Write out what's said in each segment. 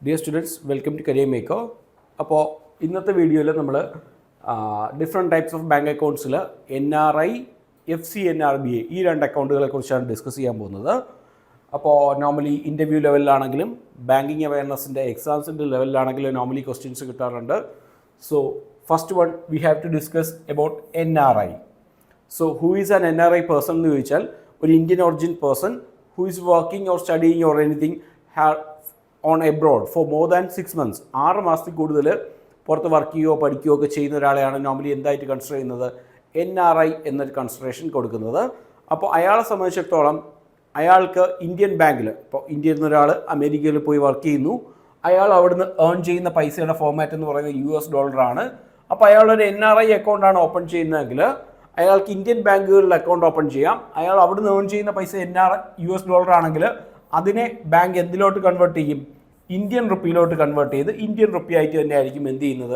Dear students, welcome to career maker. അപ്പോൾ ഇന്നത്തെ വീഡിയോയിൽ നമ്മൾ ഡിഫറെൻറ്റ് ടൈപ്സ് ഓഫ് ബാങ്ക് അക്കൗണ്ട്സിൽ NRI, FCNRBA ഈ രണ്ട് അക്കൗണ്ടുകളെ കുറിച്ചാണ് ഡിസ്കസ് ചെയ്യാൻ പോകുന്നത്. അപ്പോൾ നോർമലി ഇൻ്റർവ്യൂ ലെവലിലാണെങ്കിലും ബാങ്കിങ് അവയർനെസ്സിൻ്റെ എക്സാംസിൻ്റെ ലെവലിലാണെങ്കിലും നോർമലി ക്വസ്റ്റ്യൻസ് കിട്ടാറുണ്ട്. So first one we have to discuss about NRI. So who is an NRI person എന്ന് ചോദിച്ചാൽ ഒരു Indian origin person who is working or studying or anything on abroad for more than 6 months 6 മാസത്തിൽ കൂടുതൽ പുറത്ത് work ചെയ്യുകയോ പഠിക്കുകയോ ഒക്കെ ചെയ്യുന്ന ഒരാളെയാണ് normally എന്തായിട്ട് കൺസിഡർ ചെയ്യുന്നത്, NRI എന്നൊരു കൺസിഡറേഷൻ കൊടുക്കുന്നത്. അപ്പോൾ അയാളെ സംബന്ധിച്ചിടത്തോളം അയാൾക്ക് ഇന്ത്യൻ ബാങ്കിൽ, ഇപ്പോൾ ഇന്ത്യയിൽ നിന്ന് ഒരാൾ അമേരിക്കയിൽ പോയി വർക്ക് ചെയ്യുന്നു, അയാൾ അവിടുന്ന് ഏൺ ചെയ്യുന്ന പൈസയുടെ ഫോർമാറ്റ് എന്ന് പറയുന്നത് US ആണ്. അപ്പോൾ അയാളൊരു NRI അക്കൗണ്ടാണ് ഓപ്പൺ ചെയ്യുന്നതെങ്കിൽ അയാൾക്ക് ഇന്ത്യൻ ബാങ്കുകളിൽ അക്കൗണ്ട് ഓപ്പൺ ചെയ്യാം. അയാൾ അവിടുന്ന് ഏൺ ചെയ്യുന്ന പൈസ US ആണെങ്കിൽ അതിനെ ബാങ്ക് എന്തിലോട്ട് കൺവേർട്ട് ചെയ്യും, ഇന്ത്യൻ റുപ്പിയിലോട്ട് കൺവേർട്ട് ചെയ്ത് ഇന്ത്യൻ റുപ്പി ആയിട്ട് തന്നെ ആയിരിക്കും എന്ത് ചെയ്യുന്നത്,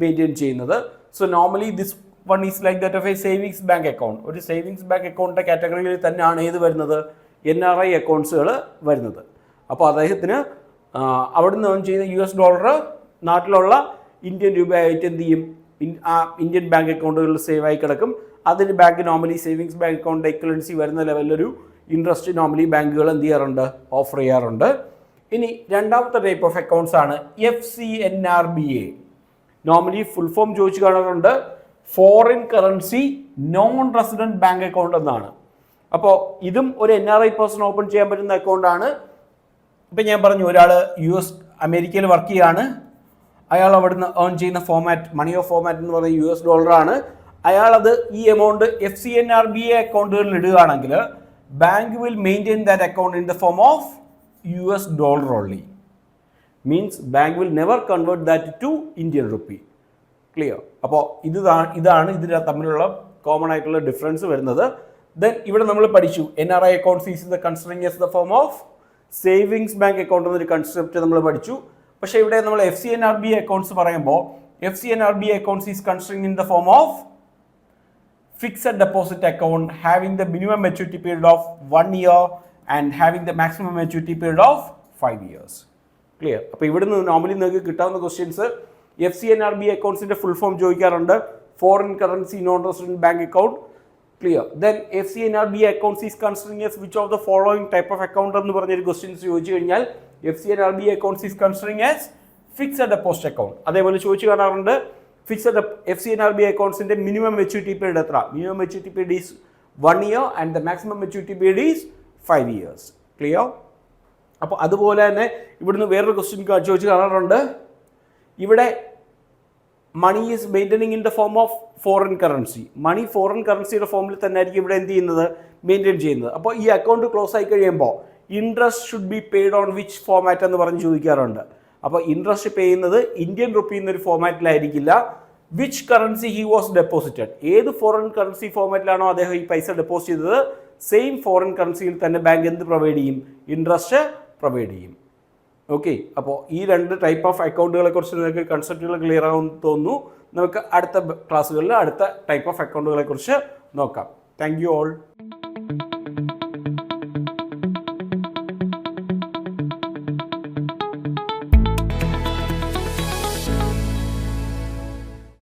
മെയിൻറ്റെയിൻ ചെയ്യുന്നത്. So normally this one is like that of A savings bank account. ഒരു സേവിങ്സ് ബാങ്ക് അക്കൗണ്ടിൻ്റെ കാറ്റഗറിയിൽ തന്നെയാണ് ഏത് വരുന്നത്, NRI അക്കൗണ്ട്സുകൾ വരുന്നത്. അപ്പോൾ അദ്ദേഹത്തിന് അവിടുന്ന് ഏൺ ചെയ്യുന്ന US നാട്ടിലുള്ള ഇന്ത്യൻ രൂപയായിട്ട് എന്ത് ചെയ്യും, ഇന്ത്യൻ ബാങ്ക് അക്കൗണ്ടുകളിൽ സേവ് ആയി കിടക്കും. അതിന് bank normally savings bank account equivalency വരുന്ന ലെവലിലൊരു ഇൻട്രസ്റ്റ് നോർമലി ബാങ്കുകൾ എന്ത് ചെയ്യാറുണ്ട്, ഓഫർ ചെയ്യാറുണ്ട്. ഇനി രണ്ടാമത്തെ ടൈപ്പ് ഓഫ് അക്കൗണ്ട്സ് ആണ് FCNRBA. നോർമലി ഫുൾ ഫോം ചോദിച്ചു കാണാറുണ്ട്, foreign currency non resident bank account എന്നാണ്. അപ്പോൾ ഇതും ഒരു NRI പേഴ്സൺ ഓപ്പൺ ചെയ്യാൻ പറ്റുന്ന അക്കൗണ്ടാണ്. ഇപ്പം ഞാൻ പറഞ്ഞു, ഒരാൾ അമേരിക്കയിൽ വർക്ക് ചെയ്യുകയാണ്, അയാൾ അവിടുന്ന് ഏൺ ചെയ്യുന്ന ഫോമാറ്റ്, മണി ഓഫ് ഫോമാറ്റ് എന്ന് പറയുന്നത് US ആണ്. അയാളത് ഈ എമൗണ്ട് FCNRBA അക്കൗണ്ടുകളിൽ ഇടുകയാണെങ്കിൽ bank will maintain that account in the form of US only. Means bank will never convert that to Indian rupee. Clear? അപ്പോൾ ഇതാണ് ഇതിന് തമ്മിലുള്ള കോമൺ ആയിട്ടുള്ള ഡിഫറൻസ് വരുന്നത്. ദെൻ ഇവിടെ നമ്മൾ പഠിച്ചു NRI accounts is the considering as the form of savings bank account എന്നൊരു കൺസെപ്റ്റ് നമ്മൾ പഠിച്ചു. പക്ഷേ ഇവിടെ നമ്മൾ FCNRBA അക്കൗണ്ട്സ് പറയുമ്പോൾ FCNRBA accounts is considering in the form of fixed deposit account having the minimum maturity period of 1 year and having the maximum maturity period of 5 years. Clear? അപ്പോൾ ഇവിടുന്ന് normally നിങ്ങൾക്ക് കിട്ടാവുന്ന ക്വസ്റ്റ്യൻസ് FCNRBA അക്കൗണ്ട്സിൻ്റെ full form ചോദിക്കാറുണ്ട്, foreign currency non resident bank account. Clear? Then FCNRBA accounts is considering as which of the following type of account എന്ന് പറഞ്ഞൊരു questions ചോദിച്ചു കഴിഞ്ഞാൽ FCNRBA accounts is considering as fixed deposit account. അതേപോലെ ചോദിച്ചു കാണാറുണ്ട്, fixed FCNRBA അക്കൗണ്ട്സിൻ്റെ minimum maturity period എത്ര, minimum maturity period is 1 year and the maximum maturity period is 5 years. Clear? അപ്പോൾ അതുപോലെ തന്നെ ഇവിടുന്ന് വേറൊരു ക്വസ്റ്റ്യൻ ചോദിച്ച് കാണാറുണ്ട്, ഇവിടെ money is maintaining in the form of foreign currency. Money foreign കറൻസിയുടെ ഫോമിൽ തന്നെ ആയിരിക്കും ഇവിടെ എന്ത് ചെയ്യുന്നത്, മെയിൻറ്റെയിൻ ചെയ്യുന്നത്. അപ്പോൾ ഈ അക്കൗണ്ട് ക്ലോസ് ആയി കഴിയുമ്പോൾ interest should be paid on which format എന്ന് പറഞ്ഞ് ചോദിക്കാറുണ്ട്. അപ്പോൾ ഇൻട്രസ്റ്റ് പേ ചെയ്യുന്നത് ഇന്ത്യൻ റുപ്പി എന്നൊരു ഫോമാറ്റിലായിരിക്കില്ല. Which currency he was deposited, ഏത് ഫോറിൻ കറൻസി ഫോമാറ്റിലാണോ അദ്ദേഹം ഈ പൈസ ഡെപ്പോസിറ്റ് ചെയ്തത്, സെയിം ഫോറിൻ കറൻസിയിൽ തന്നെ ബാങ്ക് എന്ത് പ്രൊവൈഡ് ചെയ്യും, ഇൻട്രസ്റ്റ് പ്രൊവൈഡ് ചെയ്യും. ഓക്കെ, അപ്പോൾ ഈ രണ്ട് ടൈപ്പ് ഓഫ് അക്കൗണ്ടുകളെ കുറിച്ച് നിങ്ങൾക്ക് കൺസെപ്റ്റുകൾ ക്ലിയർ ആകുമെന്ന് തോന്നുന്നു. നമുക്ക് അടുത്ത ക്ലാസ്സുകളിൽ അടുത്ത ടൈപ്പ് ഓഫ് അക്കൗണ്ടുകളെ കുറിച്ച് നോക്കാം. Thank you all.